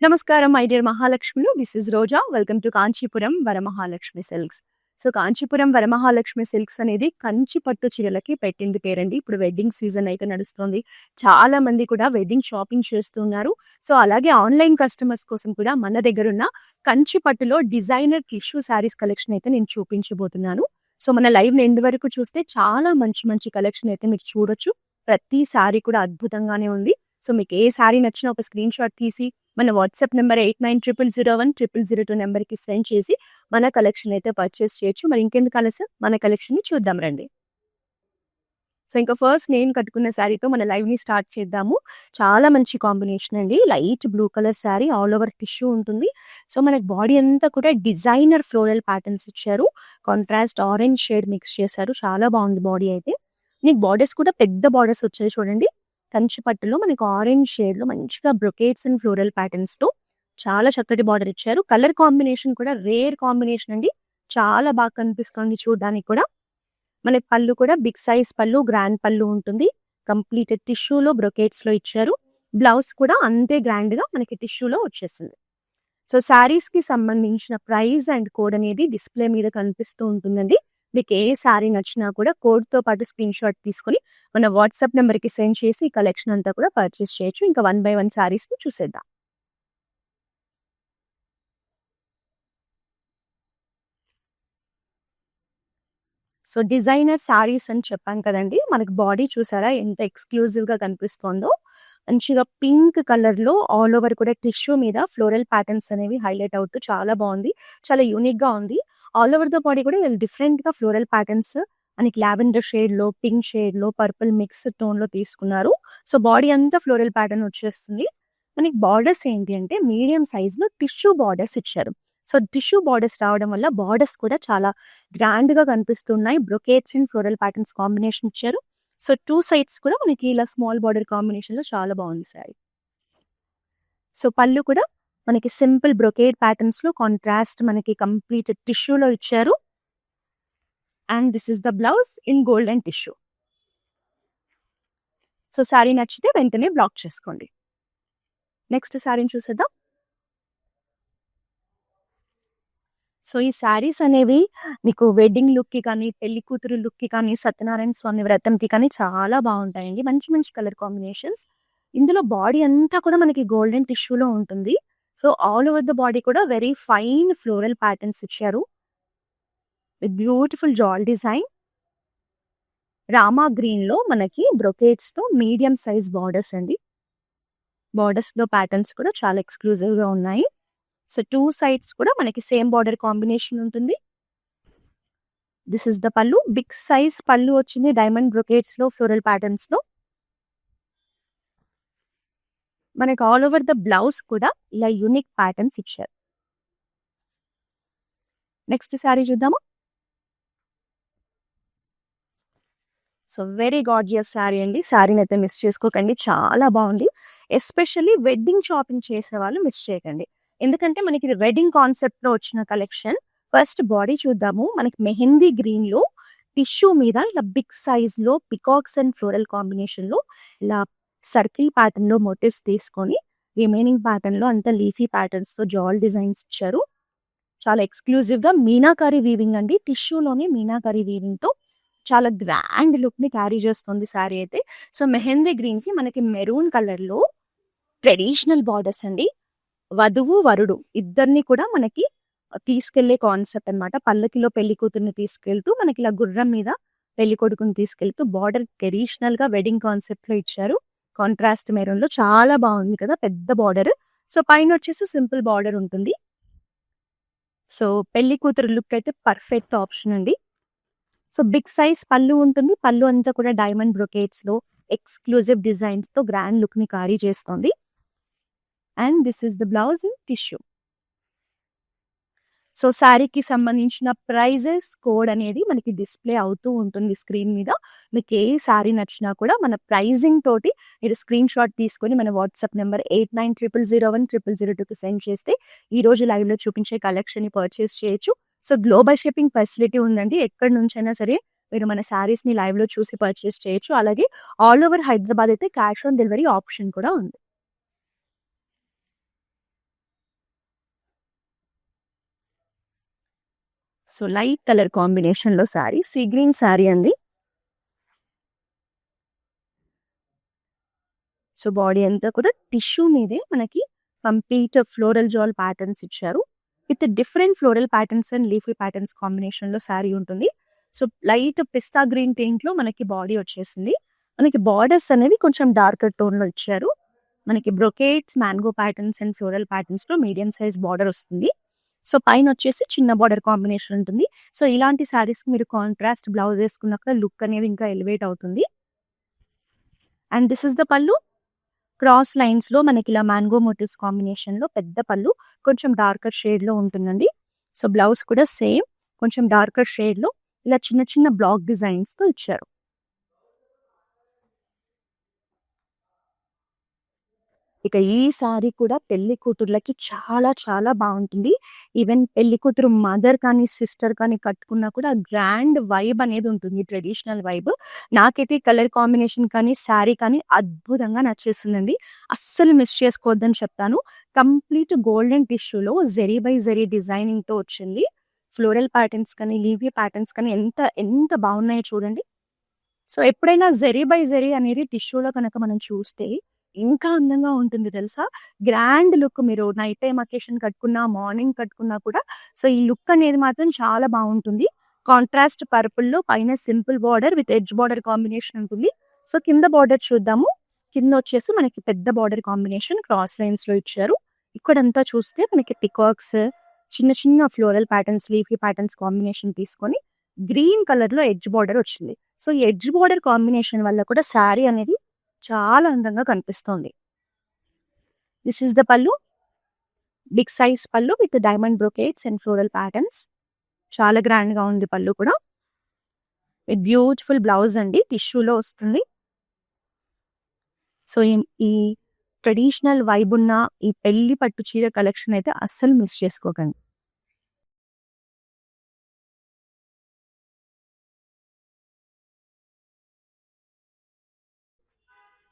నమస్కారం my dear మహాలక్ష్మిలు. This is Roja. Welcome to Kanchipuram Varamahalakshmi silks. So, Kanchipuram Varamahalakshmi silks అనేది కంచి పట్టు చీరలకి పెట్టింది పేరండి. ఇప్పుడు వెడ్డింగ్ సీజన్ అయితే నడుస్తుంది. చాలా మంది కూడా వెడ్డింగ్ షాపింగ్ చేస్తున్నారు. సో, అలాగే ఆన్‌లైన్ కస్టమర్స్ కోసం కూడా మన దగ్గరున్న కంచి పట్టులో డిజైనర్ టిష్యూ శారీస్ కలెక్షన్ అయితే నేను చూపించబోతున్నాను. సో, మన లైవ్‌ని ఎండ్ వరకు చూస్తే చాలా మంచి మంచి కలెక్షన్ అయితే మీరు చూడొచ్చు. ప్రతి శారీ కూడా అద్భుతంగానే ఉంది. సో, మీకు ఏ శారీ నచ్చినా ఒక స్క్రీన్‌షాట్ తీసి మన వాట్సాప్ నెంబర్ 8900010002 నెంబర్‌కి సెండ్ చేసి మన కలెక్షన్ అయితే పర్చేస్ చేయొచ్చు. మరి ఇంకెందుకు ఆలస్యం, మన కలెక్షన్‌ని చూద్దాం రండి. సో, ఇంకా ఫస్ట్ నేను కట్టుకున్న శారీతో మన లైవ్‌ని స్టార్ట్ చేద్దాము. చాలా మంచి కాంబినేషన్ అండి. Light blue colour sari, all over tissue ఉంటుంది. సో, మనకి బాడీ అంతా కూడా డిజైనర్ ఫ్లోరల్ ప్యాటర్న్స్ ఇచ్చారు. కాంట్రాస్ట్ ఆరెంజ్ షేడ్ మిక్స్ చేశారు. చాలా బాగుంది బాడీ అయితే. మీకు బార్డర్స్ కూడా పెద్ద బార్డర్స్ వచ్చాయి చూడండి. కంచి పట్టులో మనకి ఆరెంజ్ షేడ్‌లో మంచిగా బ్రొకేట్స్ అండ్ ఫ్లోరల్ ప్యాటర్న్స్‌తో చాలా చక్కటి బార్డర్ ఇచ్చారు. కలర్ కాంబినేషన్ కూడా రేర్ కాంబినేషన్ అండి. చాలా బాగా కనిపిస్తుంది చూడడానికి కూడా. మనకి పళ్ళు కూడా బిగ్ సైజ్ పళ్ళు, గ్రాండ్ పళ్ళు ఉంటుంది. కంప్లీటెడ్ టిష్యూలో బ్రొకేట్స్‌లో ఇచ్చారు. బ్లౌజ్ కూడా అంతే గ్రాండ్‌గా మనకి టిష్యూలో వచ్చేసింది. సో, శారీస్‌కి సంబంధించిన ప్రైస్ అండ్ కోడ్ అనేది డిస్‌ప్లే మీద కనిపిస్తూ ఉంటుందండి. మీకు ఏ శారీ నచ్చినా కూడా కోడ్‌తో పాటు స్క్రీన్‌షాట్ తీసుకొని మన వాట్సాప్ నెంబర్‌కి సెండ్ చేసి ఈ కలెక్షన్ అంతా కూడా పర్చేస్ చేయొచ్చు. ఇంకా వన్ బై వన్ శారీస్‌ని చూసేద్దాం. సో, డిజైనర్ శారీస్ అని చెప్పాను కదండీ! మనకి బాడీ చూసారా ఎంత ఎక్స్‌క్లూజివ్‌గా కనిపిస్తోందో. మంచిగా పింక్ కలర్‌లో ఆల్ ఓవర్ కూడా టిష్యూ మీద ఫ్లోరల్ ప్యాటర్న్స్ అనేవి హైలైట్ అవుతూ చాలా బావుంది. చాలా యూనిక్‌గా ఉంది. ఆల్ ఓవర్ ద బాడీ కూడా డిఫరెంట్‌గా ఫ్లోరల్ ప్యాటర్న్స్ మనకి లావెండర్ షేడ్‌లో, పింక్ షేడ్‌లో, పర్పుల్ మిక్స్ టోన్‌లో తీసుకున్నారు. సో, బాడీ అంతా ఫ్లోరల్ ప్యాటర్న్ వచ్చేస్తుంది. మనకి బార్డర్స్ ఏంటి అంటే మీడియం సైజ్‌లో టిష్యూ బార్డర్స్ ఇచ్చారు. సో, టిష్యూ బార్డర్స్ రావడం వల్ల బార్డర్స్ కూడా చాలా గ్రాండ్‌గా కనిపిస్తున్నాయి. Brocades and floral patterns combination ఇచ్చారు. సో, 2 సైడ్స్ కూడా మనకి ఇలా స్మాల్ బార్డర్ కాంబినేషన్‌లో చాలా బాగుంది శారీ. సో, పళ్ళు కూడా మనకి సింపుల్ బ్రొకేట్ ప్యాటర్న్స్‌లో కాంట్రాస్ట్ మనకి కంప్లీట్ టిష్యూలో ఇచ్చారు. And this is the blouse in golden tissue. So, sari నచ్చితే వెంటనే బ్లాక్ చేసుకోండి. నెక్స్ట్ శారీని చూసేద్దాం. సో, ఈ శారీస్ అనేవి మీకు వెడ్డింగ్ లుక్‌కి కానీ, పెళ్లి కూతురు లుక్‌కి కానీ, సత్యనారాయణ స్వామి వ్రతంకి కానీ చాలా బావుంటాయండి. మంచి మంచి కలర్ కాంబినేషన్స్. ఇందులో బాడీ అంతా కూడా మనకి గోల్డెన్ టిష్యూలో ఉంటుంది. So, all over the body కూడా వెరీ ఫైన్ ఫ్లోరల్ ప్యాటర్న్స్ ఇచ్చారు. With beautiful jaal design. Rama గ్రీన్‌లో మనకి బ్రొకేట్స్‌తో మీడియం సైజ్ బార్డర్స్ అండి. బార్డర్స్‌లో ప్యాటర్న్స్ కూడా చాలా ఎక్స్‌క్లూజివ్‌గా ఉన్నాయి. సో, 2 సైడ్స్ కూడా మనకి సేమ్ బార్డర్ కాంబినేషన్ ఉంటుంది. దిస్ ఇస్ ద పళ్ళు. బిగ్ సైజ్ పళ్ళు వచ్చింది డైమండ్ బ్రొకేట్స్‌లో ఫ్లోరల్ ప్యాటర్న్స్‌లో. మనకి ఆల్ ఓవర్ ద బ్లౌజ్ కూడా ఇలా యూనిక్ ప్యాటర్న్స్ ఇచ్చారు. నెక్స్ట్ శారీ చూద్దాము. సో, వెరీ గార్జియస్ శారీ అండి. శారీని అయితే మిస్ చేసుకోకండి. చాలా బాగుంది. ఎస్పెషల్లీ వెడ్డింగ్ షాపింగ్ చేసేవాళ్ళు మిస్ చేయకండి. ఎందుకంటే మనకి ఇది వెడ్డింగ్ కాన్సెప్ట్‌లో వచ్చిన కలెక్షన్. ఫస్ట్ బాడీ చూద్దాము. మనకి మెహందీ గ్రీన్‌లో టిష్యూ మీద ఇలా బిగ్ సైజ్‌లో పికాక్స్ అండ్ ఫ్లోరల్ కాంబినేషన్‌లో ఇలా సర్కిల్ ప్యాటర్న్‌లో మోటివ్స్ తీసుకొని రిమైనింగ్ ప్యాటర్న్‌లో అంతా లీఫీ ప్యాటర్న్స్‌తో జాల్ డిజైన్స్ ఇచ్చారు. చాలా ఎక్స్‌క్లూజివ్‌గా మీనాకారి వీవింగ్ అండి. టిష్యూలోనే మీనాకారి వీవింగ్‌తో చాలా గ్రాండ్ లుక్‌ని క్యారీ చేస్తుంది శారీ అయితే. సో, మెహందీ గ్రీన్‌కి మనకి మెరూన్ కలర్‌లో ట్రెడిషనల్ బార్డర్స్ అండి. వధువు, వరుడు ఇద్దరిని కూడా మనకి తీసుకెళ్ళే కాన్సెప్ట్ అన్నమాట. పల్లకిలో పెళ్లి కూతుర్ని తీసుకెళ్తూ మనకి ఇలా గుర్రం మీద పెళ్లి కొడుకుని తీసుకెళ్తూ బార్డర్ ట్రెడిషనల్‌గా వెడ్డింగ్ కాన్సెప్ట్‌లో ఇచ్చారు. కాంట్రాస్ట్ మెరూన్‌లో చాలా బాగుంది కదా! పెద్ద బార్డర్. సో, పైనొచ్చేసి సింపుల్ బార్డర్ ఉంటుంది. సో, పెళ్లి కూతురు లుక్ అయితే పర్ఫెక్ట్ ఆప్షన్ అండి. సో, బిగ్ సైజ్ పళ్ళు ఉంటుంది. పళ్ళు అంతా కూడా డైమండ్ బ్రొకేట్స్‌లో ఎక్స్‌క్లూజివ్ డిజైన్స్‌తో గ్రాండ్ లుక్‌ని క్యారీ చేస్తుంది. And this is the blouse in tissue. So, శారీకి సంబంధించిన ప్రైజెస్, కోడ్ అనేది మనకి డిస్‌ప్లే అవుతూ ఉంటుంది స్క్రీన్ మీద. మీకు ఏ శారీ నచ్చినా కూడా మన ప్రైజింగ్ తోటి మీరు స్క్రీన్‌షాట్ తీసుకొని మన వాట్సాప్ నంబర్ 8900010002కి సెండ్ చేస్తే ఈరోజు లైవ్‌లో చూపించే కలెక్షన్‌ని పర్చేస్ చేయొచ్చు. సో, గ్లోబల్ షిప్పింగ్ ఫెసిలిటీ ఉందండి. ఎక్కడి నుంచైనా సరే మీరు మన శారీస్‌ని లైవ్‌లో చూసి పర్చేస్ చేయొచ్చు. అలాగే ఆల్ ఓవర్ హైదరాబాద్ అయితే క్యాష్ ఆన్ డెలివరీ ఆప్షన్ కూడా ఉంది. సో లైట్ కలర్ కాంబినేషన్ లో శారీ, సీ గ్రీన్ శారీ అండి. సో బాడీ అంతా కూడా టిష్యూ మీదే మనకి కంప్లీట్ ఫ్లోరల్ జాల్ ప్యాటర్న్స్ ఇచ్చారు. With different floral patterns and leafy patterns combination లో శారీ ఉంటుంది. సో లైట్ పిస్తా గ్రీన్ పెయింట్ లో మనకి బాడీ వచ్చేసింది. మనకి బార్డర్స్ అనేవి కొంచెం డార్కర్ టోన్ లో ఇచ్చారు. మనకి brocades, mango patterns and floral patterns లో మీడియం సైజ్ బార్డర్ వస్తుంది. సో పైన వచ్చేసి చిన్న బార్డర్ కాంబినేషన్ ఉంటుంది. సో ఇలాంటి శారీస్ మీరు కాంట్రాస్ట్ బ్లౌజ్ వేసుకున్నాక లుక్ అనేది ఇంకా ఎలివేట్ అవుతుంది. అండ్ దిస్ ఇస్ ద పళ్ళు. క్రాస్ లైన్స్ లో మనకి ఇలా మ్యాంగో మోటివ్స్ కాంబినేషన్ లో పెద్ద పళ్ళు, కొంచెం డార్కర్ షేడ్ లో ఉంటుందండి. సో బ్లౌజ్ కూడా సేమ్ కొంచెం డార్కర్ షేడ్ లో ఇలా చిన్న చిన్న బ్లాక్ డిజైన్స్ తో ఇచ్చారు. ఇక ఈ సారీ కూడా పెళ్లి కూతుర్లకి చాలా చాలా బాగుంటుంది. ఈవెన్ పెళ్లి కూతురు మదర్ కానీ సిస్టర్ కానీ కట్టుకున్నా కూడా గ్రాండ్ వైబ్ అనేది ఉంటుంది, ట్రెడిషనల్ వైబ్. నాకైతే కలర్ కాంబినేషన్ కానీ శారీ కానీ అద్భుతంగా నచ్చేసిందండి. అస్సలు మిస్ చేసుకోవద్దని చెప్తాను. కంప్లీట్ గోల్డెన్ టిష్యూలో జెరీ బై జెరీ డిజైనింగ్ తో వచ్చింది. ఫ్లోరల్ ప్యాటర్న్స్ కానీ లీవీ ప్యాటర్న్స్ కానీ ఎంత ఎంత బాగున్నాయో చూడండి. సో ఎప్పుడైనా జెరీ బై జెరీ అనేది టిష్యూలో కనుక మనం చూస్తే ఇంకా అందంగా ఉంటుంది తెలుసా. గ్రాండ్ లుక్, మీరు నైట్ టైం అకేషన్ కట్టుకున్నా, మార్నింగ్ కట్టుకున్నా కూడా సో ఈ లుక్ అనేది మాత్రం చాలా బాగుంటుంది. కాంట్రాస్ట్ పర్పుల్ లో పైన simple border with edge border combination ఉంటుంది. సో కింద బార్డర్ చూద్దాము. కింద వచ్చేసి మనకి పెద్ద బార్డర్ కాంబినేషన్ క్రాస్ లైన్స్ లో ఇచ్చారు. ఇక్కడంతా చూస్తే మనకి పికాక్స్, చిన్న చిన్న floral patterns, leafy patterns combination తీసుకొని గ్రీన్ కలర్ లో ఎడ్జ్ బార్డర్ వచ్చింది. సో ఈ ఎడ్జ్ బార్డర్ కాంబినేషన్ వల్ల కూడా శారీ అనేది చాలా అందంగా కనిపిస్తుంది. దిస్ ఇస్ ద పళ్ళు. బిగ్ సైజ్ పళ్ళు with diamond brocades and floral patterns. చాలా గ్రాండ్ గా ఉంది పళ్ళు కూడా. విత్ బ్యూటిఫుల్ బ్లౌజ్ అండి, టిష్యూలో వస్తుంది. సో ఈ ట్రెడిషనల్ వైబ్ ఉన్న ఈ పెళ్లి పట్టు చీర కలెక్షన్ అయితే అస్సలు మిస్ చేసుకోకండి.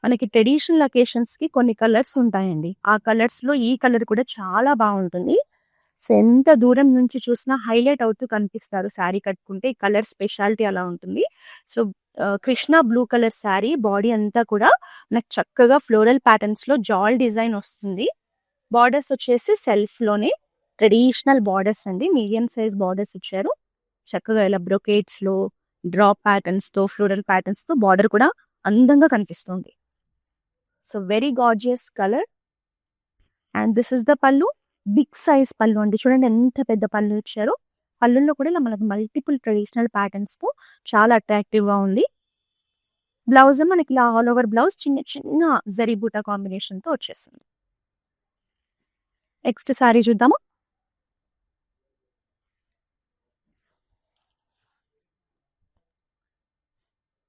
మనకి ట్రెడిషనల్ అకేషన్స్ కి కొన్ని కలర్స్ ఉంటాయండి. ఆ కలర్స్ లో ఈ కలర్ కూడా చాలా బాగుంటుంది. సో ఎంత దూరం నుంచి చూసినా హైలైట్ అవుతూ కనిపిస్తారు శారీ కట్టుకుంటే. ఈ కలర్ స్పెషాలిటీ అలా ఉంటుంది. So Krishna blue colour sari, body అంతా కూడా నాకు చక్కగా ఫ్లోరల్ ప్యాటర్న్స్ లో జాల్ డిజైన్ వస్తుంది. బార్డర్స్ వచ్చేసి సెల్ఫ్ లోనే ట్రెడిషనల్ బార్డర్స్ అండి, మీడియం సైజ్ బార్డర్స్ ఇచ్చారు. చక్కగా ఇలా బ్రొకేట్స్ లో డ్రాప్ ప్యాటర్న్స్ తో ఫ్లోరల్ ప్యాటర్న్స్ తో బార్డర్ కూడా అందంగా కనిపిస్తుంది. So very gorgeous colour. And this is the పళ్ళు. బిగ్ సైజ్ పళ్ళు అండి, చూడండి ఎంత పెద్ద పళ్ళు ఇచ్చారో. పళ్ళుల్లో కూడా ఇలా మనకు మల్టిపుల్ ట్రెడిషనల్ ప్యాటర్న్స్ తో చాలా అట్రాక్టివ్ గా ఉంది. బ్లౌజ్ మనకి ఇలా ఆల్ ఓవర్ బ్లౌజ్ చిన్న చిన్న జరీ బూటా కాంబినేషన్ తో వచ్చేసింది. నెక్స్ట్ సారీ చూద్దాము.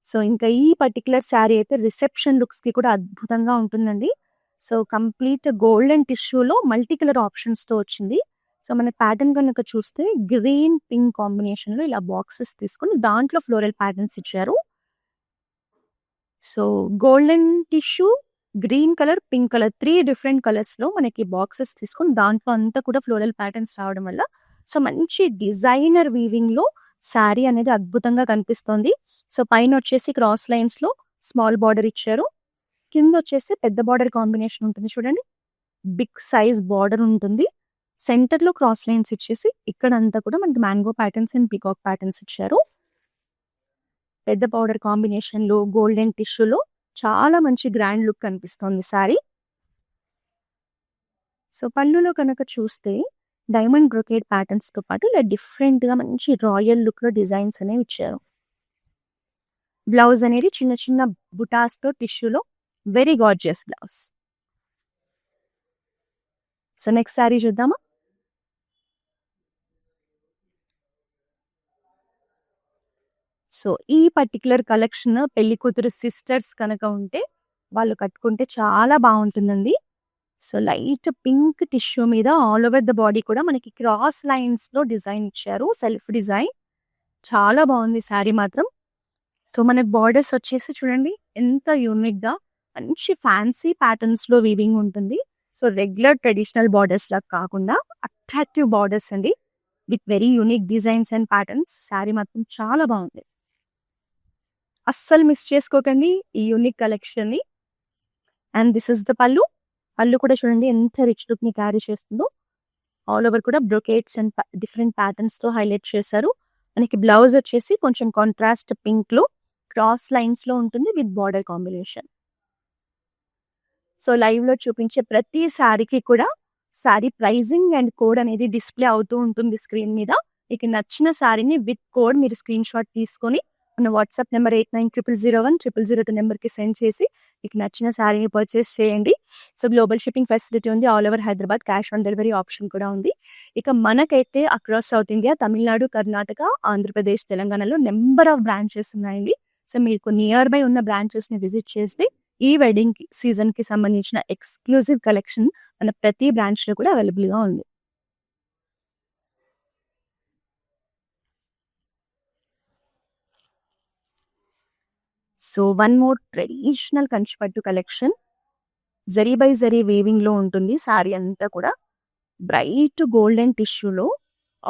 సో ఇంకా ఈ పర్టికులర్ శారీ అయితే రిసెప్షన్ లుక్స్ కి కూడా అద్భుతంగా ఉంటుందండి. సో కంప్లీట్ గోల్డెన్ టిష్యూలో మల్టీ కలర్ ఆప్షన్స్ తో వచ్చింది. సో మన ప్యాటర్న్ కనుక చూస్తే గ్రీన్ పింక్ కాంబినేషన్ లో ఇలా బాక్సెస్ తీసుకొని దాంట్లో ఫ్లోరల్ ప్యాటర్న్స్ ఇచ్చారు. So golden tissue, green colour, pink colour, 3 different colours లో మనకి బాక్సెస్ తీసుకొని దాంట్లో అంతా కూడా ఫ్లోరల్ ప్యాటర్న్స్ రావడం వల్ల సో మంచి డిజైనర్ వీవింగ్ లో శారీ అనేది అద్భుతంగా కనిపిస్తోంది. సో పైన వచ్చేసి క్రాస్ లైన్స్ లో స్మాల్ బార్డర్ ఇచ్చారు. కింద వచ్చేసి పెద్ద బార్డర్ కాంబినేషన్ ఉంటుంది చూడండి. బిగ్ సైజ్ బార్డర్ ఉంటుంది. సెంటర్ లో క్రాస్ లైన్స్ ఇచ్చేసి ఇక్కడ అంతా కూడా మనకి mango patterns and peacock patterns ఇచ్చారు. పెద్ద బార్డర్ కాంబినేషన్ లో గోల్డెన్ టిష్యూలో చాలా మంచి గ్రాండ్ లుక్ కనిపిస్తుంది శారీ. సో పళ్ళులో కనుక చూస్తే డైమండ్ బ్రొకేడ్ ప్యాటర్న్స్ తో పాటు ఇలా డిఫరెంట్ గా మంచి రాయల్ లుక్ లో డిజైన్స్ అనేవి ఇచ్చారు. బ్లౌజ్ అనేది చిన్న చిన్న బుటాస్ తో టిష్యూలో very gorgeous blouse. So next saree చూద్దామా. సో ఈ పర్టికులర్ కలెక్షన్ పెళ్లి కూతురు సిస్టర్స్ కనుక ఉంటే వాళ్ళు కట్టుకుంటే చాలా బాగుంటుందండి. సో లైట్ పింక్ టిష్యూ మీద ఆల్ ఓవర్ ద బాడీ కూడా మనకి క్రాస్ లైన్స్ లో డిజైన్ ఇచ్చారు, సెల్ఫ్ డిజైన్. చాలా బాగుంది శారీ మాత్రం. సో మనకి బార్డర్స్ వచ్చేసి చూడండి ఎంత యూనిక్ గా మంచి ఫ్యాన్సీ ప్యాటర్న్స్ లో వీవింగ్ ఉంటుంది. సో రెగ్యులర్ ట్రెడిషనల్ బార్డర్స్ లాగా కాకుండా అట్రాక్టివ్ బార్డర్స్ అండి. With very unique designs and patterns. Saree మాత్రం చాలా బాగుంది. అస్సలు మిస్ చేసుకోకండి ఈ యూనిక్ కలెక్షన్ని. And this is the pallu. Pallu కూడా చూడండి ఎంత రిచ్ లుక్ని క్యారీ చేస్తుందో. ఆల్ ఓవర్ కూడా బ్రొకేట్స్ అండ్ డిఫరెంట్ ప్యాటర్న్స్తో హైలైట్ చేశారు. మనకి బ్లౌజ్ వచ్చేసి కొంచెం కాంట్రాస్ట్ పింక్లో క్రాస్ లైన్స్లో ఉంటుంది విత్ బార్డర్ కాంబినేషన్. సో లైవ్లో చూపించే ప్రతి శారీకి కూడా శారీ ప్రైజింగ్ అండ్ కోడ్ అనేది డిస్ప్లే అవుతూ ఉంటుంది స్క్రీన్ మీద. మీకు నచ్చిన శారీని విత్ కోడ్ మీరు స్క్రీన్ షాట్ తీసుకొని మన వాట్సాప్ నెంబర్ 8900010002 నెంబర్కి సెండ్ చేసి మీకు నచ్చిన శారీని పర్చేస్ చేయండి. సో గ్లోబల్ షిప్పింగ్ ఫెసిలిటీ ఉంది. All over Hyderabad cash on delivery option కూడా ఉంది. ఇక మనకైతే across south India, Tamil Nadu, Karnataka, Andhra Pradesh, తెలంగాణలో నెంబర్ ఆఫ్ బ్రాంచెస్ ఉన్నాయండి. సో మీకు నియర్ బై ఉన్న బ్రాంచెస్ని విజిట్ చేస్తే ఈ వెడ్డింగ్ సీజన్కి సంబంధించిన ఎక్స్క్లూజివ్ కలెక్షన్ మన ప్రతి బ్రాంచ్లో కూడా అవైలబుల్గా ఉంది. సో వన్ మోర్ ట్రెడిషనల్ కంచిపట్టు కలెక్షన్. జరీ బై జరీ వీవింగ్లో ఉంటుంది శారీ అంతా కూడా. బ్రైట్ గోల్డెన్ టిష్యూలో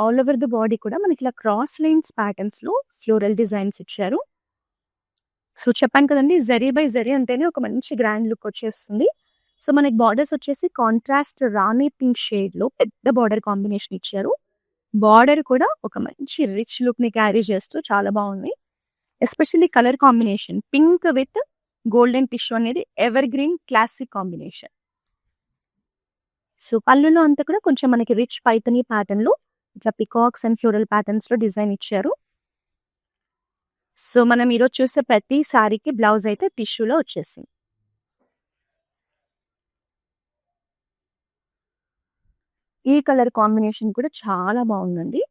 ఆల్ ఓవర్ ద బాడీ కూడా మనకి ఇలా క్రాస్ లైన్స్ ప్యాటర్న్స్లో ఫ్లోరల్ డిజైన్స్ ఇచ్చారు. సో చెప్పాను కదండి, జరీ బై జరీ అంటేనే ఒక మంచి గ్రాండ్ లుక్ వచ్చేస్తుంది. సో మనకి బార్డర్స్ వచ్చేసి కాంట్రాస్ట్ రాణి పింక్ షేడ్లో పెద్ద బార్డర్ కాంబినేషన్ ఇచ్చారు. బార్డర్ కూడా ఒక మంచి రిచ్ లుక్ని క్యారీ చేస్తూ చాలా బాగుంది. Especially colour combination pink with golden tissue అనేది evergreen classic combination. So పళ్ళులో అంతా కూడా కొంచెం మనకి రిచ్ పైతనీ ప్యాటర్న్లో ఇట్లా పికాక్స్ అండ్ ఫ్లోరల్ ప్యాటర్న్స్లో డిజైన్ ఇచ్చారు. సో మనం ఈరోజు చూసే ప్రతి శారీకి బ్లౌజ్ అయితే టిష్యూలో వచ్చేసింది. ఈ కలర్ కాంబినేషన్ కూడా చాలా బాగుందండి.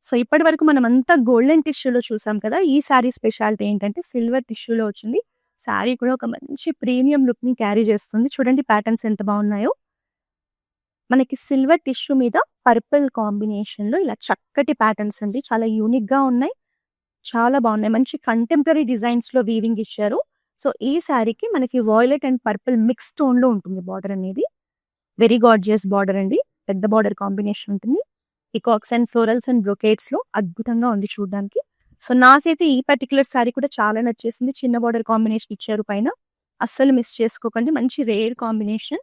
సో ఇప్పటి వరకు మనం అంతా గోల్డెన్ టిష్యూలో చూసాం కదా. ఈ శారీ స్పెషాలిటీ ఏంటంటే సిల్వర్ టిష్యూలో వచ్చింది. శారీ కూడా ఒక మంచి ప్రీమియం లుక్ని క్యారీ చేస్తుంది. చూడండి ప్యాటర్న్స్ ఎంత బాగున్నాయో. మనకి సిల్వర్ టిష్యూ మీద పర్పుల్ కాంబినేషన్లో ఇలా చక్కటి ప్యాటర్న్స్ అండి. చాలా యూనిక్గా ఉన్నాయి, చాలా బాగున్నాయి. మంచి కంటెంపరీ డిజైన్స్లో వీవింగ్ ఇచ్చారు. సో ఈ శారీకి మనకి వాయిలెట్ అండ్ పర్పుల్ మిక్స్ టోన్లో ఉంటుంది బార్డర్ అనేది. వెరీ గార్జియస్ బార్డర్ అండి. పెద్ద బార్డర్ కాంబినేషన్ ఉంటుంది. పికాక్స్ అండ్ ఫ్లోరల్స్ అండ్ బ్రొకేట్స్లో అద్భుతంగా ఉంది చూడడానికి. సో నాకైతే ఈ పర్టికులర్ శారీ కూడా చాలా నచ్చేసింది. చిన్న బార్డర్ కాంబినేషన్ ఇచ్చారు పైన, అస్సలు మిస్ చేసుకోకండి. మంచి రేర్ కాంబినేషన్.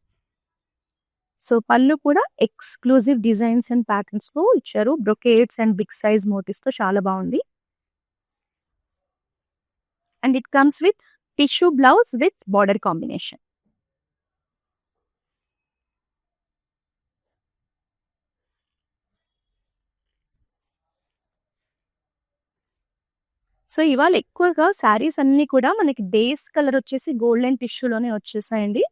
సో పళ్ళు కూడా ఎక్స్క్లూజివ్ డిజైన్స్ అండ్ ప్యాటర్న్స్తో ఇచ్చారు. బ్రొకేట్స్ అండ్ బిగ్ సైజ్ మోటివ్స్తో చాలా బాగుంది. And it comes with tissue blouse with border combination. So ఇవాళ ఎక్కువగా శారీస్ అన్నీ కూడా మనకి బేస్ కలర్ వచ్చేసి గోల్డెన్ టిష్యూలోనే వచ్చేసాయండి.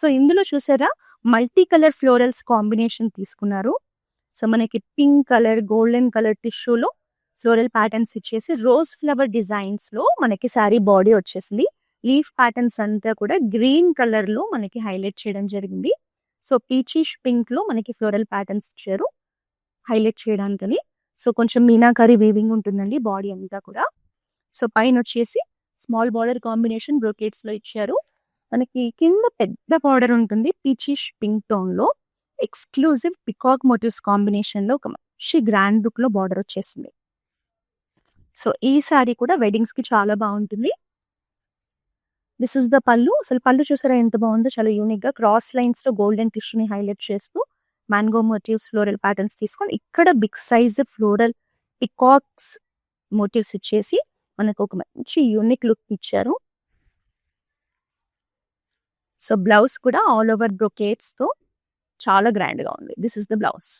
సో ఇందులో చూసారా మల్టీ కలర్ ఫ్లోరల్స్ కాంబినేషన్ తీసుకున్నారు. సో మనకి పింక్ కలర్, గోల్డెన్ కలర్ టిష్యూలో ఫ్లోరల్ ప్యాటర్న్స్ ఇచ్చేసి రోజ్ ఫ్లవర్ డిజైన్స్లో మనకి శారీ బాడీ వచ్చేసింది. లీఫ్ ప్యాటర్న్స్ అంతా కూడా గ్రీన్ కలర్లో మనకి హైలైట్ చేయడం జరిగింది. సో పీచిష్ పింక్లో మనకి ఫ్లోరల్ ప్యాటర్న్స్ ఇచ్చారు హైలైట్ చేయడానికి. సో కొంచెం మీనాకారి వీవింగ్ ఉంటుందండి బాడీ అంతా కూడా. సో పైన వచ్చేసి స్మాల్ బార్డర్ కాంబినేషన్ బ్రోకేట్స్లో ఇచ్చారు. మనకి కింద పెద్ద బార్డర్ ఉంటుంది పీచిష్ పింక్ టోన్లో. ఎక్స్క్లూజివ్ పికాక్ మోటివ్స్ కాంబినేషన్లో ఒక మంచి గ్రాండ్ లుక్లో బార్డర్ వచ్చేసింది. సో ఈ శారీ కూడా వెడ్డింగ్స్కి చాలా బాగుంటుంది. దిస్ ఇస్ ద పళ్ళు. అసలు పళ్ళు చూసారా ఎంత బాగుందో, చాలా యూనిక్గా క్రాస్ లైన్స్లో గోల్డెన్ టిష్యూని హైలైట్ చేస్తూ మ్యాంగో మోటివ్స్ ఫ్లోరల్ ప్యాటర్న్స్ తీసుకొని ఇక్కడ big size floral peacocks motifs ఇచ్చేసి మనకు ఒక మంచి యూనిక్ లుక్ ఇచ్చారు. సో బ్లౌజ్ కూడా ఆల్ ఓవర్ బ్రొకేట్స్తో చాలా గ్రాండ్గా ఉంది. This is the blouse.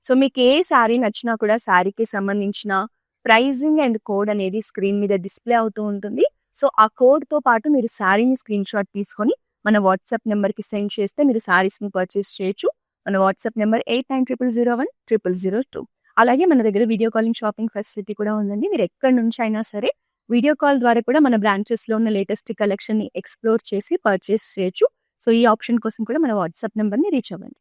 So మీకు ఏ శారీ నచ్చినా కూడా శారీకి సంబంధించిన ప్రైజింగ్ అండ్ కోడ్ అనేది స్క్రీన్ మీద డిస్ప్లే అవుతూ ఉంటుంది. సో ఆ కోడ్తో పాటు మీరు శారీని స్క్రీన్ షాట్ తీసుకొని మన వాట్సాప్ నెంబర్కి సెండ్ చేస్తే మీరు శారీస్ని పర్చేస్ చేయొచ్చు. మన వాట్సాప్ నెంబర్ 8900010002. అలాగే మన దగ్గర వీడియో కాలింగ్ షాపింగ్ ఫెసిలిటీ కూడా ఉందండి. మీరు ఎక్కడి నుంచి అయినా సరే వీడియో కాల్ ద్వారా కూడా మన బ్రాంచెస్లో ఉన్న లేటెస్ట్ కలెక్షన్ని ఎక్స్ప్లోర్ చేసి పర్చేస్ చేయొచ్చు. సో ఈ ఆప్షన్ కోసం కూడా మన వాట్సాప్ నెంబర్ని రీచ్ అవ్వండి.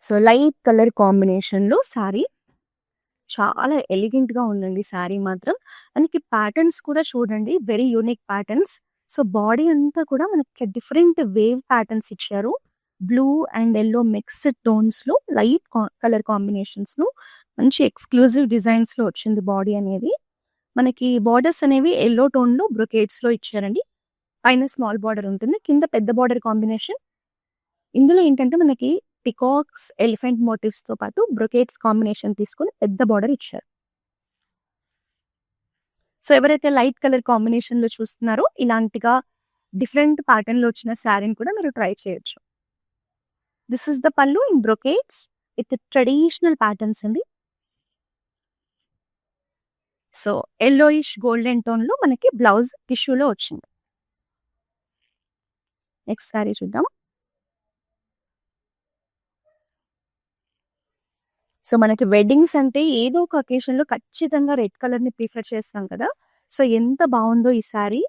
సో లైట్ కలర్ కాంబినేషన్లో శారీ చాలా ఎలిగెంట్గా ఉందండి శారీ మాత్రం. మనకి ప్యాటర్న్స్ కూడా చూడండి very unique patterns. So body అంతా కూడా మనకి డిఫరెంట్ వేవ్ ప్యాటర్న్స్ ఇచ్చారు. బ్లూ అండ్ యెల్లో మిక్స్డ్ టోన్స్‌లో లైట్ కలర్ కాంబినేషన్స్‌లో మంచి ఎక్స్‌క్లూజివ్ డిజైన్స్‌లో వచ్చింది బాడీ అనేది. మనకి బోర్డర్స్ అనేవి యెల్లో టోన్‌లో బ్రొకేట్స్‌లో ఇచ్చారండి. పైన స్మాల్ బార్డర్ ఉంటుంది. కింద పెద్ద బార్డర్ కాంబినేషన్. ఇందులో ఏంటంటే మనకి పికాక్స్, ఎలిఫెంట్ మోటివ్స్‌తో పాటు బ్రొకేట్స్ కాంబినేషన్ తీసుకొని పెద్ద బార్డర్ ఇచ్చారు. సో ఎవరైతే లైట్ కలర్ కాంబినేషన్‌లో చూస్తున్నారో ఇలాంటిగా డిఫరెంట్ ప్యాటర్న్‌లో వచ్చిన శారీని కూడా మీరు ట్రై చేయొచ్చు. దిస్ ఇస్ ద పల్లు in brocades with traditional patterns అండి. సో యెల్లోయిష్ గోల్డెన్ టోన్‌లో మనకి బ్లౌజ్ టిష్యూలో వచ్చింది. నెక్స్ట్ శారీ చూద్దాం. సో మనకి వెడ్డింగ్స్ అంటే ఏదో ఒక అకేషన్‌లో ఖచ్చితంగా రెడ్ కలర్‌ని ప్రిఫర్ చేస్తాం కదా! సో ఎంత బావుందో ఈ శారీ.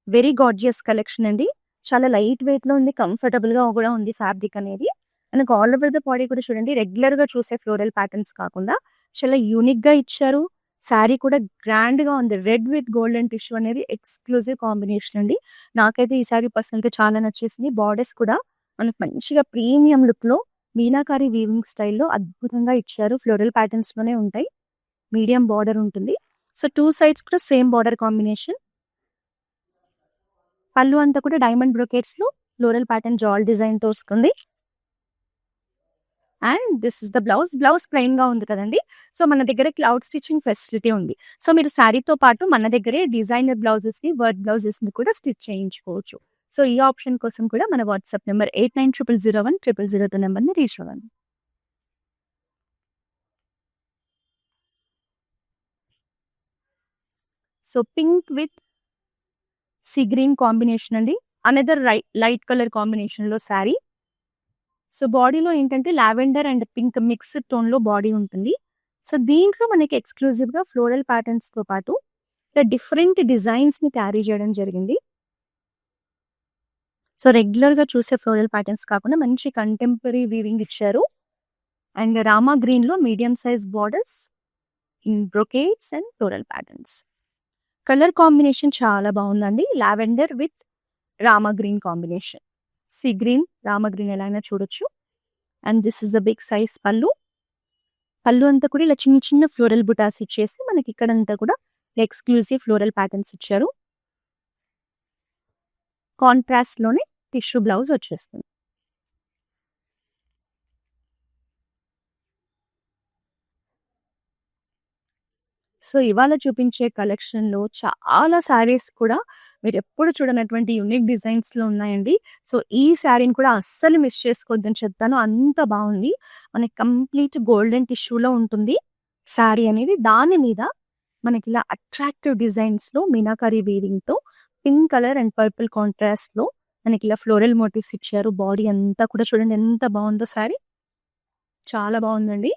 వెరీ గార్జియస్ కలెక్షన్ అండి. చాలా లైట్ వెయిట్‌లో ఉంది. కంఫర్టబుల్‌గా కూడా ఉంది ఫ్యాబ్రిక్ అనేది. మనకు ఆల్ ఓవర్ ద బాడీ కూడా చూడండి రెగ్యులర్‌గా చూసే ఫ్లోరల్ ప్యాటర్న్స్ కాకుండా చాలా యూనిక్‌గా ఇచ్చారు. శారీ కూడా గ్రాండ్‌గా ఉంది. రెడ్ విత్ గోల్డెన్ టిష్యూ అనేది ఎక్స్‌క్లూజివ్ కాంబినేషన్ అండి. నాకైతే ఈ శారీ పర్సనల్‌గా చాలా నచ్చేసింది. బార్డర్స్ కూడా మనకు మంచిగా ప్రీమియం లుక్‌లో మీనాకారి వీవింగ్ స్టైల్‌లో అద్భుతంగా ఇచ్చారు. ఫ్లోరల్ ప్యాటర్న్స్‌లోనే ఉంటాయి. మీడియం బార్డర్ ఉంటుంది. సో 2 సైడ్స్ కూడా సేమ్ బార్డర్ కాంబినేషన్. పళ్ళు అంతా కూడా డైమండ్ బ్రొకేట్స్‌లో ఫ్లోరల్ ప్యాటర్న్ జాల్ డిజైన్‌తో వస్తుంది. And this is the blouse. Blouse ప్లెయిన్‌గా ఉంది కదండీ! సో మన దగ్గర క్లౌడ్ స్టిచ్చింగ్ ఫెసిలిటీ ఉంది. సో మీరు శారీతో పాటు మన దగ్గరే డిజైనర్ బ్లౌజెస్‌ని, వర్క్ బ్లౌజెస్‌ని కూడా స్టిచ్ చేయించుకోవచ్చు. సో ఈ ఆప్షన్ కోసం కూడా మన వాట్సాప్ నంబర్ 8900010002 నంబర్‌ని రీచ్ అవ్వండి. So pink with sea green combination అండి. అనదర్ లైట్ కలర్ కాంబినేషన్‌లో శారీ. సో బాడీలో ఏంటంటే లావెండర్ అండ్ పింక్ మిక్స్డ్ టోన్‌లో బాడీ ఉంటుంది. సో దీంట్లో మనకి ఎక్స్‌క్లూజివ్‌గా ఫ్లోరల్ ప్యాటర్న్స్‌తో పాటు ఇట్లా డిఫరెంట్ డిజైన్స్‌ని క్యారీ చేయడం జరిగింది. సో రెగ్యులర్‌గా చూసే ఫ్లోరల్ ప్యాటర్న్స్ కాకుండా మంచి కంటెంపరరీ వీవింగ్ ఇచ్చారు. అండ్ రామా గ్రీన్‌లో medium size borders in brocades and floral patterns. Colour combination చాలా బావుందండి. Lavender with Rama green combination. Sea green, Rama green ఎలా అయినా చూడొచ్చు. And this is the big size pallu. Pallu అంతా కూడా ఇలా చిన్న చిన్న ఫ్లోరల్ బుటాస్ ఇచ్చేసి మనకి ఇక్కడంతా కూడా ఎక్స్‌క్లూజివ్ ఫ్లోరల్ ప్యాటర్న్స్ ఇచ్చారు. కాంట్రాస్ట్‌లోనే టిష్యూ బ్లౌజ్ వచ్చేస్తుంది. సో ఇవాళ చూపించే కలెక్షన్‌లో చాలా శారీస్ కూడా మీరెప్పుడు చూడనటువంటి యూనిక్ డిజైన్స్‌లో ఉన్నాయండి. సో ఈ శారీని కూడా అస్సలు మిస్ చేసుకోవద్దని చెప్తాను. అంత బావుంది. మనకి కంప్లీట్ గోల్డెన్ టిష్యూలో ఉంటుంది శారీ అనేది. దాని మీద మనకిలా అట్రాక్టివ్ డిజైన్స్‌లో మీనాకారి వీవింగ్‌తో పింక్ కలర్ అండ్ పర్పుల్ కాంట్రాస్ట్‌లో మనకిలా ఫ్లోరల్ మోటివ్స్ ఇచ్చారు. బాడీ అంతా కూడా చూడండి ఎంత బావుందో శారీ. చాలా బావుందండి.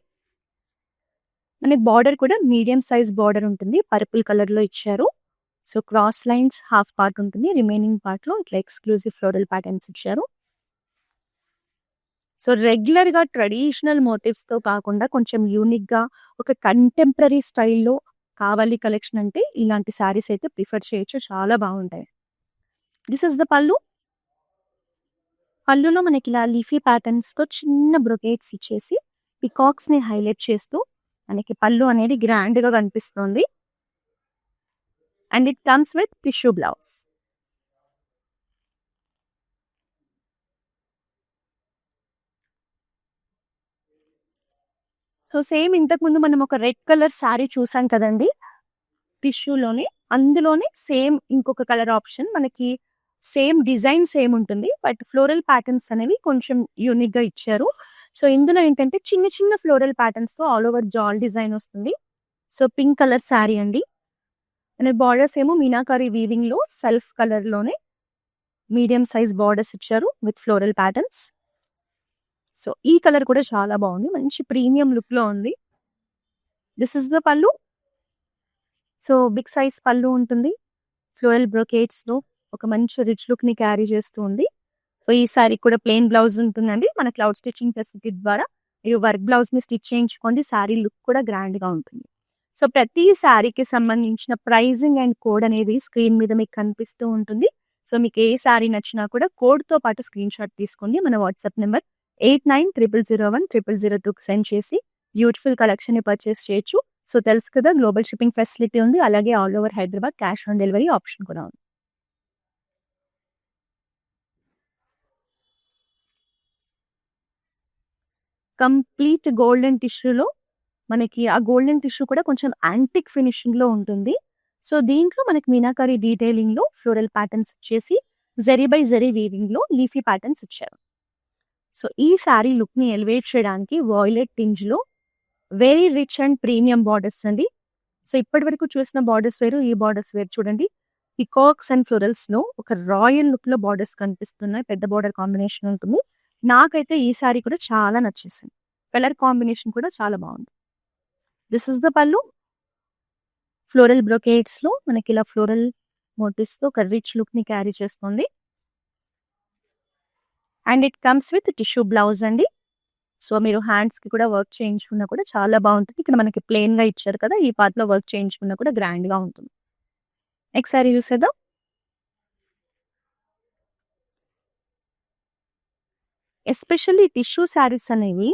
మనకి బార్డర్ కూడా మీడియం సైజ్ బార్డర్ ఉంటుంది. పర్పుల్ కలర్‌లో ఇచ్చారు. So cross lines half part ఉంటుంది. రిమైనింగ్ పార్ట్‌లో ఇట్లా ఎక్స్‌క్లూజివ్ ఫ్లోరల్ ప్యాటర్న్స్ ఇచ్చారు. సో రెగ్యులర్‌గా ట్రెడిషనల్ మోటివ్స్‌తో కాకుండా కొంచెం యూనిక్‌గా ఒక కంటెంపరరీ స్టైల్‌లో కావాలి కలెక్షన్ అంటే ఇలాంటి శారీస్ అయితే ప్రిఫర్ చేయొచ్చు. చాలా బావుంటాయి. దిస్ ఇస్ ద పల్లు. పల్లులో మనకి ఇలా లీఫీ ప్యాటర్న్స్‌తో చిన్న బ్రొకేట్స్ ఇచ్చేసి పికాక్స్‌ని హైలైట్ చేస్తూ మనకి పల్లు అనేది గ్రాండ్‌గా కనిపిస్తుంది. And it comes with tissue blouse. So same ఇంతకుముందు మనం ఒక రెడ్ కలర్ శారీ చూసాం కదండీ! టిష్యూలోనే. అందులోనే సేమ్ ఇంకొక కలర్ ఆప్షన్ మనకి సేమ్ డిజైన్ సేమ్ ఉంటుంది. బట్ ఫ్లోరల్ ప్యాటర్న్స్ అనేవి కొంచెం యూనిక్‌గా ఇచ్చారు. సో ఇందులో ఏంటంటే చిన్న చిన్న ఫ్లోరల్ ప్యాటర్న్స్‌తో ఆల్ ఓవర్ జాల్ డిజైన్ వస్తుంది. సో పింక్ కలర్ శారీ అండి. అండ్ బార్డర్స్ ఏమో మీనాకారి వీవింగ్‌లో సెల్ఫ్ కలర్‌లోనే మీడియం సైజ్ బార్డర్స్ ఇచ్చారు విత్ ఫ్లోరల్ ప్యాటర్న్స్. సో ఈ కలర్ కూడా చాలా బావుంది. మంచి ప్రీమియం లుక్‌లో ఉంది. దిస్ ఇస్ ద పల్లు. సో బిగ్ సైజ్ పల్లు ఉంటుంది. ఫ్లోరల్ బ్రొకేట్స్‌లో ఒక మంచి రిచ్ లుక్‌ని క్యారీ చేస్తూ ఉంది. సో ఈ సారీకి కూడా ప్లెయిన్ బ్లౌజ్ ఉంటుందండి. మన క్లౌడ్ స్టిచ్చింగ్ ఫెసిలిటీ ద్వారా మీరు వర్క్ బ్లౌజ్‌ని స్టిచ్ చేయించుకోండి. సారీ లుక్ కూడా గ్రాండ్‌గా ఉంటుంది. సో ప్రతి సారీకి సంబంధించిన ప్రైజింగ్ అండ్ కోడ్ అనేది స్క్రీన్ మీద మీకు కనిపిస్తూ ఉంటుంది. సో మీకు ఏ శారీ నచ్చినా కూడా కోడ్‌తో పాటు స్క్రీన్‌షాట్ తీసుకోండి. మన వాట్సాప్ నంబర్ 8900010002కి సెండ్ చేసి బ్యూటిఫుల్ కలెక్షన్‌ని పర్చేస్ చేయొచ్చు. సో తెలుసు కదా, గ్లోబల్ షిప్పింగ్ ఫెసిలిటీ ఉంది. అలాగే all over Hyderabad cash on delivery option కూడా ఉంది. కంప్లీట్ గోల్డెన్ టిష్యూలో మనకి ఆ గోల్డెన్ టిష్యూ కూడా కొంచెం యాంటిక్ ఫినిషింగ్‌లో ఉంటుంది. సో దీంట్లో మనకి మీనాకరి డీటెయిలింగ్‌లో ఫ్లోరల్ ప్యాటర్న్స్ ఇచ్చేసి జరీ బై జరీ వీవింగ్‌లో లీఫీ ప్యాటర్న్స్ ఇచ్చారు. సో ఈ శారీ లుక్‌ని ఎలివేట్ చేయడానికి వాయిలెట్ టింజ్‌లో very rich and premium borders అండి. సో ఇప్పటివరకు చూసిన బార్డర్స్ వేరు, ఈ బార్డర్స్ వేరు. చూడండి, పికాక్స్ అండ్ ఫ్లోరల్స్‌లో ఒక రాయల్ లుక్‌లో బార్డర్స్ కనిపిస్తున్నాయి. పెద్ద బార్డర్ కాంబినేషన్ ఉంటుంది. నాకైతే ఈ శారీ కూడా చాలా నచ్చేసింది. కలర్ కాంబినేషన్ కూడా చాలా బాగుంది. దిస్ ఇస్ ద పల్లు. ఫ్లోరల్ బ్రొకేట్స్‌లో మనకి ఇలా ఫ్లోరల్ మోటివ్స్‌తో ఒక రిచ్ లుక్‌ని క్యారీ చేస్తుంది. And it comes with tissue blouse అండి. సో మీరు హ్యాండ్స్‌కి కూడా వర్క్ చేయించుకున్నా కూడా చాలా బాగుంటుంది. ఇక్కడ మనకి ప్లెయిన్‌గా ఇచ్చారు కదా, ఈ పార్ట్‌లో వర్క్ చేయించుకున్నా కూడా గ్రాండ్‌గా ఉంటుంది. నెక్స్ట్ శారీ చూసేద్దాం. ఎస్పెషల్లీ టిష్యూ శారీస్ అనేవి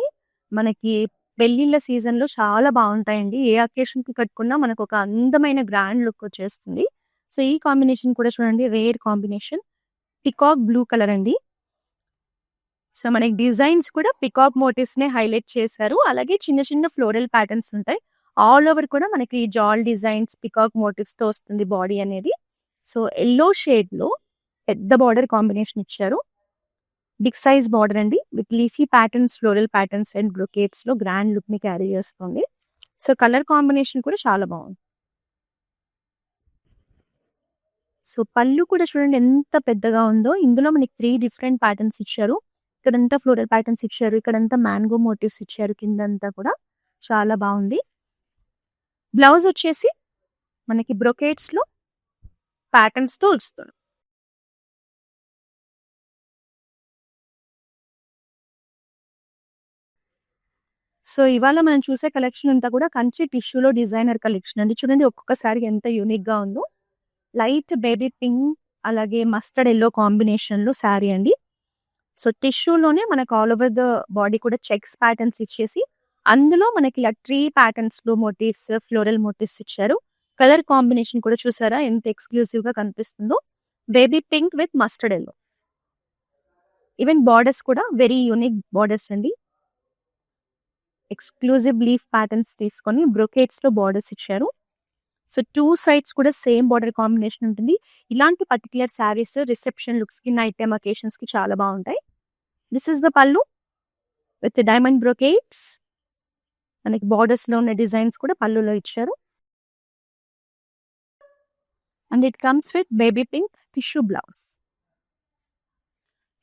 మనకి పెళ్ళిళ్ళ సీజన్‌లో చాలా బాగుంటాయండి. ఏ అకేషన్‌కి కట్టుకున్నా మనకు ఒక అందమైన గ్రాండ్ లుక్ వచ్చేస్తుంది. సో ఈ కాంబినేషన్ కూడా చూడండి, rare combination. Peacock blue colour అండి. సో మనకి డిజైన్స్ కూడా పికాక్ మోటివ్స్‌నే హైలైట్ చేశారు. అలాగే చిన్న చిన్న ఫ్లోరల్ ప్యాటర్న్స్ ఉంటాయి. ఆల్ ఓవర్ కూడా మనకి జాల్ డిజైన్స్, పికాక్ మోటివ్స్‌తో వస్తుంది బాడీ అనేది. సో యెల్లో షేడ్‌లో పెద్ద బార్డర్ కాంబినేషన్ ఇచ్చారు. బిగ్ సైజ్ బార్డర్ అండి with leafy patterns, floral patterns and బ్రొకేట్స్‌లో గ్రాండ్ లుక్‌ని క్యారీ చేస్తుంది. సో కలర్ కాంబినేషన్ కూడా చాలా బాగుంది. సో పళ్ళు కూడా చూడండి ఎంత పెద్దగా ఉందో. ఇందులో మనకి 3 డిఫరెంట్ ప్యాటర్న్స్ ఇచ్చారు. ఇక్కడంతా ఫ్లోరల్ ప్యాటర్న్స్ ఇచ్చారు. ఇక్కడంతా మ్యాంగో మోటివ్స్ ఇచ్చారు. కిందంతా కూడా చాలా బాగుంది. బ్లౌజ్ వచ్చేసి మనకి బ్రొకేట్స్‌లో ప్యాటర్న్స్‌తో వస్తుంది. సో ఇవాళ మనం చూసే కలెక్షన్ అంతా కూడా కంచి టిష్యూలో డిజైనర్ కలెక్షన్ అండి. చూడండి ఒక్కొక్క సారీ ఎంత యూనిక్‌గా ఉందో. లైట్ బేబీ పింక్ అలాగే మస్టర్డ్ యెల్లో కాంబినేషన్‌లో సారీ అండి. సో టిష్యూలోనే మనకు ఆల్ ఓవర్ ద బాడీ కూడా చెక్స్ ప్యాటర్న్స్ ఇచ్చేసి అందులో మనకి ఇలా ట్రీ ప్యాటర్న్స్‌లో మోటివ్స్, ఫ్లోరల్ మోటివ్స్ ఇచ్చారు. కలర్ కాంబినేషన్ కూడా చూసారా ఎంత ఎక్స్‌క్లూసివ్‌గా కనిపిస్తుందో. Baby pink with mustard yellow. Even borders కూడా వెరీ యూనిక్ బార్డర్స్ అండి. ఎక్స్‌క్లూజివ్ లీఫ్ ప్యాటర్న్స్ తీసుకొని బ్రొకేట్స్‌లో బార్డర్స్ ఇచ్చారు. సో 2 సైడ్స్ కూడా సేమ్ బార్డర్ కాంబినేషన్ ఉంటుంది. ఇలాంటి particular saris reception లుక్స్‌కి, night time అకేషన్స్‌కి చాలా బాగుంటాయి. దిస్ ఇస్ ద పల్లు విత్ డైమండ్ బ్రొకేట్స్. మనకి బార్డర్స్‌లో ఉన్న డిజైన్స్ కూడా పల్లులో ఇచ్చారు. And it comes with baby pink tissue blouse.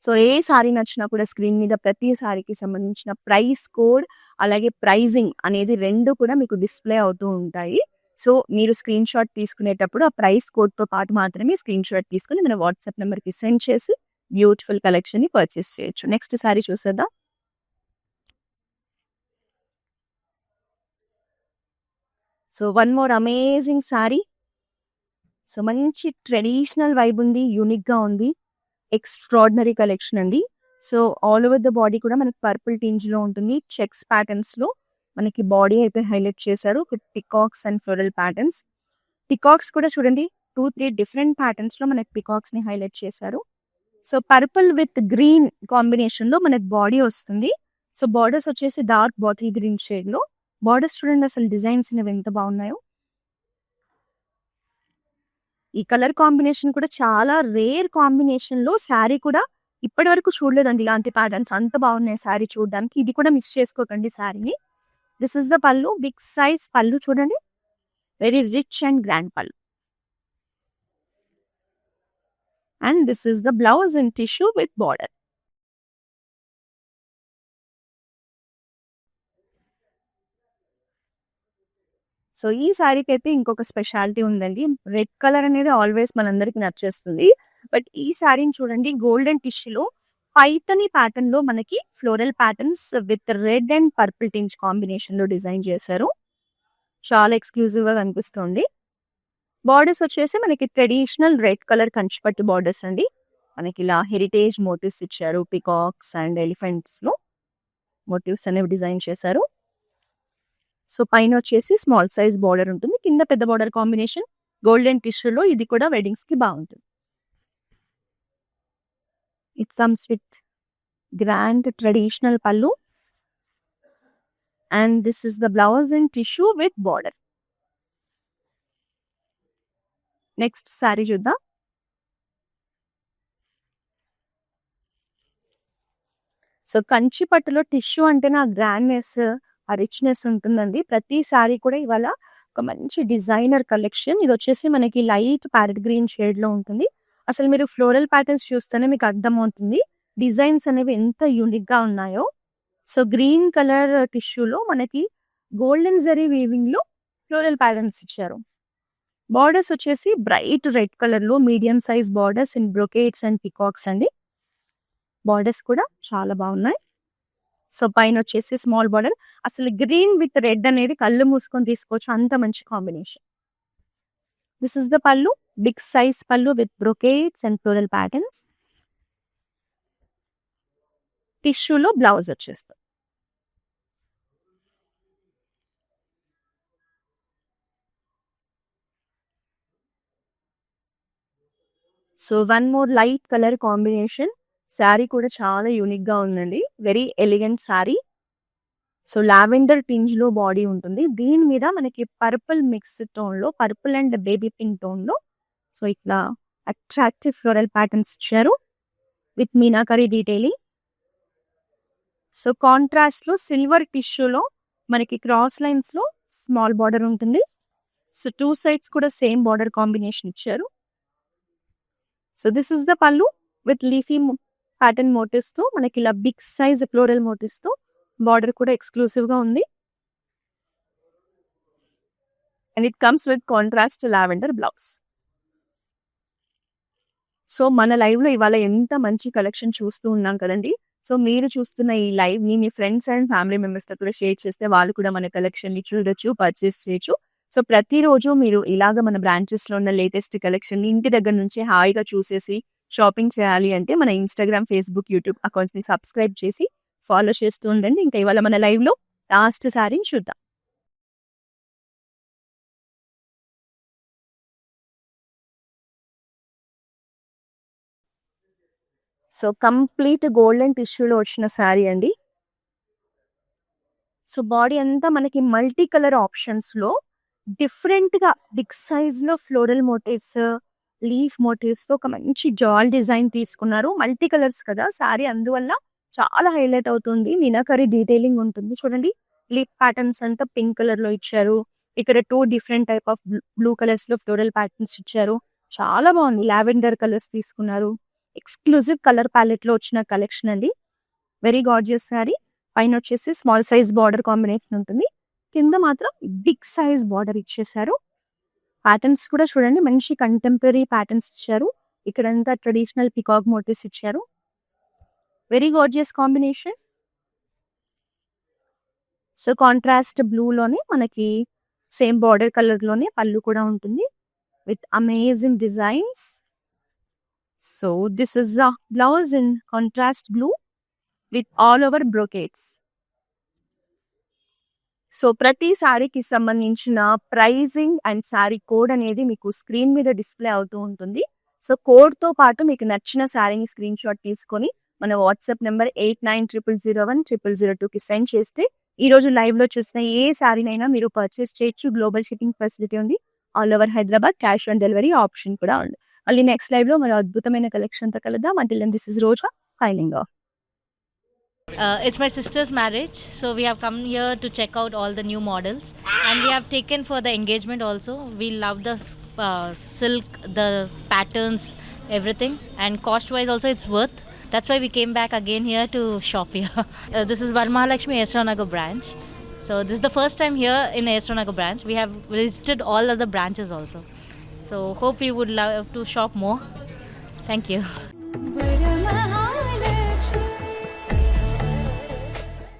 So A sorry నచ్చినా కూడా స్క్రీన్ మీద ప్రతి సారీకి సంబంధించిన ప్రైస్ కోడ్ అలాగే ప్రైజింగ్ అనేది 2 కూడా మీకు డిస్‌ప్లే అవుతూ ఉంటాయి. సో మీరు స్క్రీన్ షాట్ తీసుకునేటప్పుడు ఆ ప్రైస్ కోడ్‌తో పాటు మాత్రమే స్క్రీన్ షాట్ తీసుకొని మన వాట్సాప్ నంబర్‌కి సెండ్ చేసి బ్యూటిఫుల్ కలెక్షన్‌ని పర్చేస్ చేయొచ్చు. నెక్స్ట్ సారీ చూసేద్దాం. So one more amazing sorry. So మంచి ట్రెడిషనల్ వైబ్ ఉంది. యూనిక్‌గా ఉంది. ఎక్స్ట్రార్డినరీ కలెక్షన్ అండి. So all over the body కూడా మనకి పర్పుల్ టింజ్‌లో ఉంటుంది. చెక్స్ ప్యాటర్న్స్‌లో మనకి బాడీ అయితే హైలైట్ చేశారు. With peacocks and floral patterns. Peacocks కూడా చూడండి 2, 3 డిఫరెంట్ ప్యాటర్న్స్‌లో మనకి పికాక్స్‌ని హైలైట్ చేశారు. సో పర్పుల్ విత్ గ్రీన్ కాంబినేషన్‌లో మనకి బాడీ వస్తుంది. సో బార్డర్స్ వచ్చేసి డార్క్ బాటిల్ గ్రీన్ షేడ్‌లో. బార్డర్స్ చూడండి అసలు డిజైన్స్ అనేవి ఎంత బాగున్నాయో. ఈ కలర్ కాంబినేషన్ కూడా చాలా రేర్ కాంబినేషన్‌లో శారీ కూడా ఇప్పటివరకు చూడలేదండి ఇలాంటి ప్యాటర్న్స్. అంత బాగున్నాయి శారీ చూడడానికి. ఇది కూడా మిస్ చేసుకోకండి శారీని. This is the pallu. Big size పల్లు చూడండి. వెరీ రిచ్ అండ్ గ్రాండ్ పల్లు. And this is the blouse in tissue with border. So ఈ శారీకి అయితే ఇంకొక స్పెషాలిటీ ఉందండి. రెడ్ కలర్ అనేది ఆల్వేస్ మనందరికి నచ్చేస్తుంది. బట్ ఈ శారీని చూడండి గోల్డెన్ టిష్యూలో పైతని ప్యాటర్న్ లో మనకి floral patterns with red and purple tinge combination లో డిజైన్ చేశారు. చాలా ఎక్స్క్లూజివ్ గా కనిపిస్తుంది. బార్డర్స్ వచ్చేసి మనకి ట్రెడిషనల్ రెడ్ కలర్ కంచిపట్టు బార్డర్స్ అండి. మనకి ఇలా హెరిటేజ్ మోటివ్స్ ఇచ్చారు. పికాక్స్ అండ్ ఎలిఫెంట్స్ లో మోటివ్స్ అనేవి డిజైన్ చేశారు. సో పైన వచ్చేసి స్మాల్ సైజ్ బార్డర్ ఉంటుంది, కింద పెద్ద బార్డర్ కాంబినేషన్ గోల్డెన్ టిష్యూలో. ఇది కూడా వెడ్డింగ్స్ కి బాగుంటుంది. It comes with grand traditional pallu and this is the blouse in tissue with border. Next sari చూద్దాం. సో కంచి పట్టులో టిష్యూ అంటే నా గ్రాండ్నెస్, ఆ రిచ్నెస్ ఉంటుందండి. ప్రతి శారీ కూడా ఇవాళ ఒక మంచి డిజైనర్ కలెక్షన్. ఇది వచ్చేసి మనకి లైట్ ప్యారెట్ గ్రీన్ షేడ్ లో ఉంటుంది. అసలు మీరు ఫ్లోరల్ ప్యాటర్న్స్ చూస్తేనే మీకు అర్థమవుతుంది డిజైన్స్ అనేవి ఎంత యూనిక్ గా ఉన్నాయో. సో గ్రీన్ కలర్ టిష్యూలో మనకి గోల్డెన్ జరీ వీవింగ్ లో ఫ్లోరల్ ప్యాటర్న్స్ ఇచ్చారు. బార్డర్స్ వచ్చేసి బ్రైట్ రెడ్ కలర్ లో medium size borders in brocades and peacocks అండి. బార్డర్స్ కూడా చాలా బాగున్నాయి. సో పైన వచ్చేసి స్మాల్ బార్డర్. అసలు గ్రీన్ విత్ రెడ్ అనేది కళ్ళు మూసుకొని తీసుకోవచ్చు, అంత మంచి combination. This is the pallu, big size pallu with brocades and floral patterns. టిష్యూలో బ్లౌజ్ వచ్చేస్తుంది. So one more light colour combination. Sari కూడా చాలా యూనిక్ గా ఉందండి, very elegant sari. So lavender tinge లో బాడీ ఉంటుంది, దీని మీద మనకి పర్పుల్ మిక్స్ టోన్ లో, purple and baby pink tone లో సో ఇట్లా అట్రాక్టివ్ ఫ్లోరల్ ప్యాటర్న్స్ ఇచ్చారు with meenakari detailing. So contrast లో సిల్వర్ టిష్యూలో మనకి క్రాస్ లైన్స్ లో స్మాల్ బార్డర్ ఉంటుంది. సో టూ సైడ్స్ కూడా సేమ్ బార్డర్ కాంబినేషన్ ఇచ్చారు. సో దిస్ ఇస్ ద పల్లు విత్ లీఫీ ప్యాటర్న్ మోటివ్స్ తో మనకి ఇలా బిగ్ సైజ్ ఫ్లోరల్ మోటివ్స్ తో బార్డర్ కూడా ఎక్స్క్లూసివ్ గా ఉంది. And it comes with contrast lavender blouse. So మన లైవ్ లో ఇవాళ ఎంత మంచి కలెక్షన్ చూస్తూ ఉన్నాం కదండి. సో మీరు చూస్తున్న ఈ లైవ్ ని మీ ఫ్రెండ్స్ అండ్ ఫ్యామిలీ మెంబర్స్ తో కూడా షేర్ చేస్తే వాళ్ళు కూడా మన కలెక్షన్ ని చూడొచ్చు, పర్చేస్ చేయొచ్చు. సో ప్రతిరోజు మీరు ఇలాగ మన బ్రాంచెస్ లో ఉన్న లేటెస్ట్ కలెక్షన్ ని ఇంటి దగ్గర నుంచి హాయిగా చూసేసి షాపింగ్ చేయాలి అంటే మన ఇన్స్టాగ్రామ్, ఫేస్బుక్, యూట్యూబ్ అకౌంట్స్ ని సబ్స్క్రైబ్ చేసి ఫాలో చేస్తూ ఉండండి. ఇంకా ఇవాళ మన లైవ్ లో లాస్ట్ సారీ చూద్దాం. సో కంప్లీట్ గోల్డెన్ టిష్యూలో వచ్చిన శారీ అండి. సో బాడీ అంతా మనకి మల్టీ కలర్ ఆప్షన్స్ లో డిఫరెంట్ గా బిగ్ సైజ్ లో ఫ్లోరల్ మోటివ్స్, లీఫ్ మోటివ్స్ తో ఒక మంచి జాల్ డిజైన్ తీసుకున్నారు. మల్టీ కలర్స్ కదా శారీ, అందువల్ల చాలా హైలైట్ అవుతుంది. మీనాకరీ డీటెయిలింగ్ ఉంటుంది చూడండి. లీఫ్ ప్యాటర్న్స్ అంతా పింక్ కలర్ లో ఇచ్చారు. ఇక్కడ two different type of blue colours లో ఫ్లోరల్ ప్యాటర్న్స్ ఇచ్చారు. చాలా బాగుంది. లావెండర్ కలర్స్ తీసుకున్నారు. ఎక్స్క్లూజివ్ కలర్ ప్యాలెట్ లో వచ్చిన కలెక్షన్ అండి. Very gorgeous sari. పైన వచ్చేసి స్మాల్ సైజ్ బార్డర్ కాంబినేషన్ ఉంటుంది, కింద మాత్రం బిగ్ సైజ్ బార్డర్ ఇచ్చేసారు. ప్యాటర్న్స్ కూడా చూడండి, మంచి కంటెంపరీ ప్యాటర్న్స్ ఇచ్చారు. ఇక్కడంతా ట్రెడిషనల్ పికాక్ మోటివ్స్ ఇచ్చారు. Very gorgeous combination. So contrast blue లోనే మనకి సేమ్ బార్డర్ కలర్ లోనే పళ్ళు కూడా ఉంటుంది with amazing designs. So this is the blouse in contrast blue with all over బ్రోకేట్స్. So ప్రతి శారీకి సంబంధించిన ప్రైజింగ్ అండ్ శారీ కోడ్ అనేది మీకు స్క్రీన్ మీద డిస్ప్లే అవుతూ ఉంటుంది. సో కోడ్ తో పాటు మీకు నచ్చిన శారీని స్క్రీన్ షాట్ తీసుకొని మన వాట్సాప్ నెంబర్ 8900010002కి సెండ్ చేస్తే ఈ రోజు లైవ్ లో చూసిన ఏ శారీనైనా మీరు పర్చేస్ చేయొచ్చు. గ్లోబల్ షిప్పింగ్ ఫెసిలిటీ ఉంది. All over Hyderabad cash on delivery option కూడా ఉంది. మళ్ళీ నెక్స్ట్ లైవ్ లో మరో అద్భుతమైన కలెక్షన్ తో కలుద్దాం. Until then, this is Roja signing off. It's my sister's marriage, so we have come here to check out all the new models, and we have taken for the engagement also. We love the silk, the patterns, everything, and cost wise also it's worth. That's why we came back again here to shop here. This is Varamahalakshmi Esranagar branch. So this is the first time here in Esranagar branch. We have visited all other branches also. So hope you would love to shop more. Thank you.